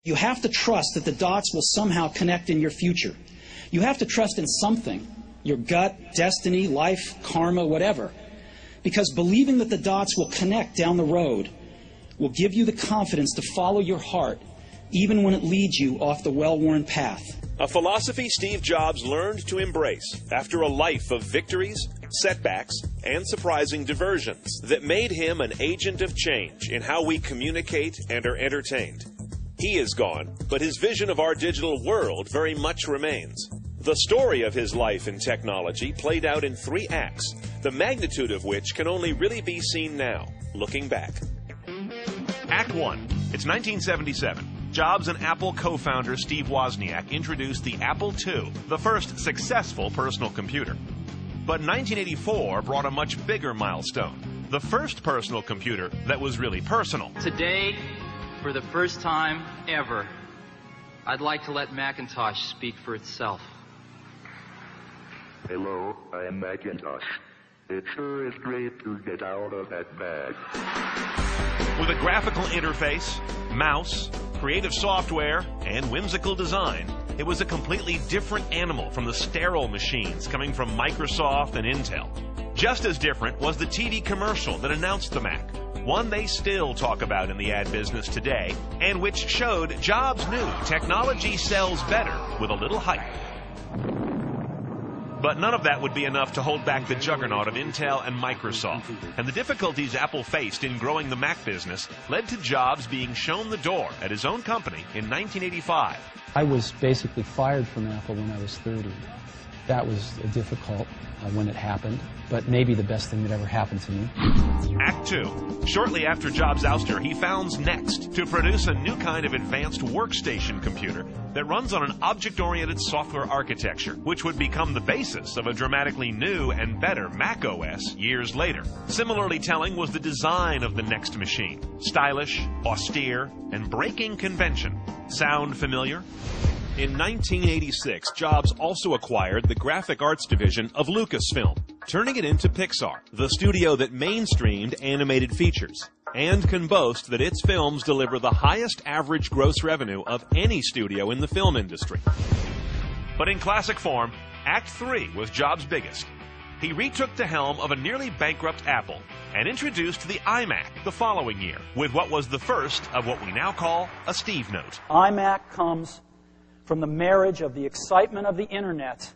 You have to trust that the dots will somehow connect in your future. You have to trust in something, your gut, destiny, life, karma, whatever. Because believing that the dots will connect down the road will give you the confidence to follow your heart, even when it leads you off the well-worn path. A philosophy Steve Jobs learned to embrace after a life of victories, setbacks, and surprising diversions that made him an agent of change in how we communicate and are entertained. He is gone, but his vision of our digital world very much remains. The story of his life in technology played out in 3 acts, the magnitude of which can only really be seen now, looking back. Act 1. It's 1977. Jobs and Apple co-founder Steve Wozniak introduced the Apple II, the first successful personal computer. But 1984 brought a much bigger milestone, the first personal computer that was really personal. Today, for the first time ever, I'd like to let Macintosh speak for itself. Hello, I am Macintosh. It sure is great to get out of that bag. With a graphical interface, mouse, creative software, and whimsical design, it was a completely different animal from the sterile machines coming from Microsoft and Intel. Just as different was the TV commercial that announced the Mac, one they still talk about in the ad business today, and which showed Jobs knew technology sells better with a little hype. But none of that would be enough to hold back the juggernaut of Intel and Microsoft. And the difficulties Apple faced in growing the Mac business led to Jobs being shown the door at his own company in 1985. I was basically fired from Apple when I was 30. That was difficult when it happened, but maybe the best thing that ever happened to me. Act 2. Shortly after Jobs' ouster, he founds Next to produce a new kind of advanced workstation computer that runs on an object-oriented software architecture, which would become the basis of a dramatically new and better Mac OS years later. Similarly telling was the design of the Next machine. Stylish, austere, and breaking convention. Sound familiar? In 1986, Jobs also acquired the graphic arts division of Lucasfilm, turning it into Pixar, the studio that mainstreamed animated features, and can boast that its films deliver the highest average gross revenue of any studio in the film industry. But in classic form, Act 3 was Jobs' biggest. He retook the helm of a nearly bankrupt Apple and introduced the iMac the following year with what was the first of what we now call a Steve Note. iMac comes from the marriage of the excitement of the internet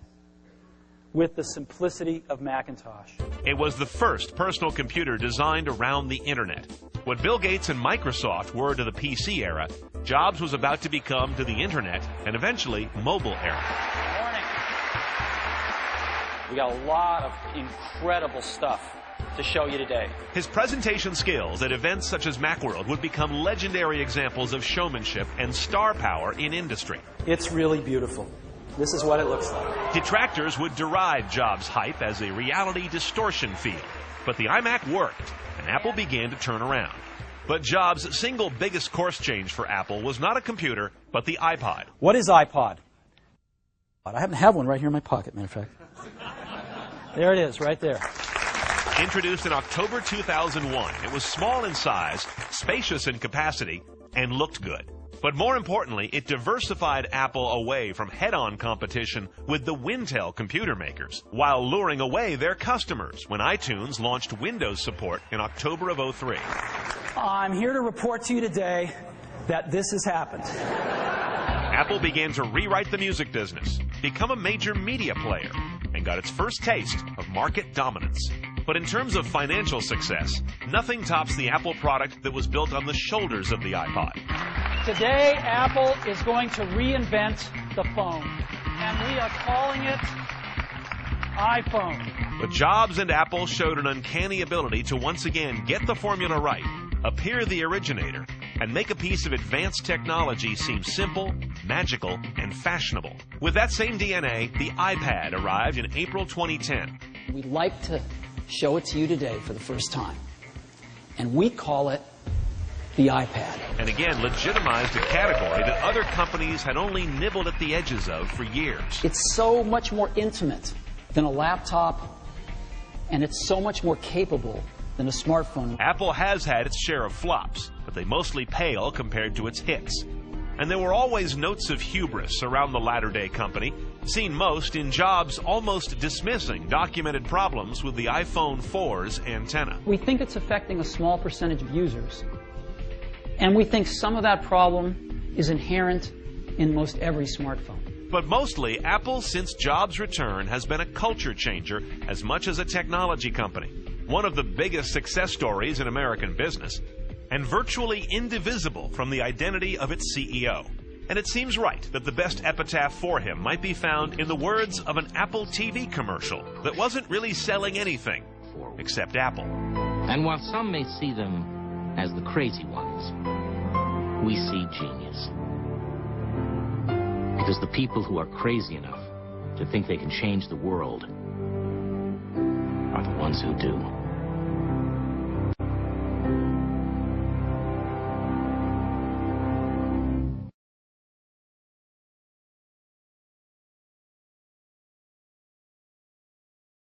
with the simplicity of Macintosh. It was the first personal computer designed around the internet. What Bill Gates and Microsoft were to the PC era, Jobs was about to become to the internet and eventually mobile era. Morning. We got a lot of incredible stuff to show you today. His presentation skills at events such as Macworld would become legendary examples of showmanship and star power in industry. It's really beautiful. This is what it looks like. Detractors would deride Jobs' hype as a reality distortion field, but the iMac worked, and Apple began to turn around. But Jobs' single biggest course change for Apple was not a computer, but the iPod. What is iPod? I happen to have one right here in my pocket, matter of fact. There it is, right there. Introduced in October 2001, it was small in size, spacious in capacity, and looked good. But more importantly, it diversified Apple away from head-on competition with the Wintel computer makers, while luring away their customers when iTunes launched Windows support in October of '03. I'm here to report to you today that this has happened. Apple began to rewrite the music business, become a major media player, and got its first taste of market dominance. But in terms of financial success, nothing tops the Apple product that was built on the shoulders of the iPod. Today, Apple is going to reinvent the phone, and we are calling it iPhone. But Jobs and Apple showed an uncanny ability to once again get the formula right, appear the originator, and make a piece of advanced technology seem simple, magical, and fashionable. With that same DNA, the iPad arrived in April 2010. We'd like to show it to you today for the first time, and we call it the iPad. And again, legitimized a category that other companies had only nibbled at the edges of for years. It's so much more intimate than a laptop, and it's so much more capable than a smartphone. Apple has had its share of flops, but they mostly pale compared to its hits. And there were always notes of hubris around the latter-day company, seen most in Jobs almost dismissing documented problems with the iPhone 4's antenna. We think it's affecting a small percentage of users, and we think some of that problem is inherent in most every smartphone. But mostly, Apple, since Jobs' return, has been a culture changer as much as a technology company. One of the biggest success stories in American business, and virtually indivisible from the identity of its CEO. And it seems right that the best epitaph for him might be found in the words of an Apple TV commercial that wasn't really selling anything except Apple. And while some may see them as the crazy ones, we see genius. Because the people who are crazy enough to think they can change the world are the ones who do.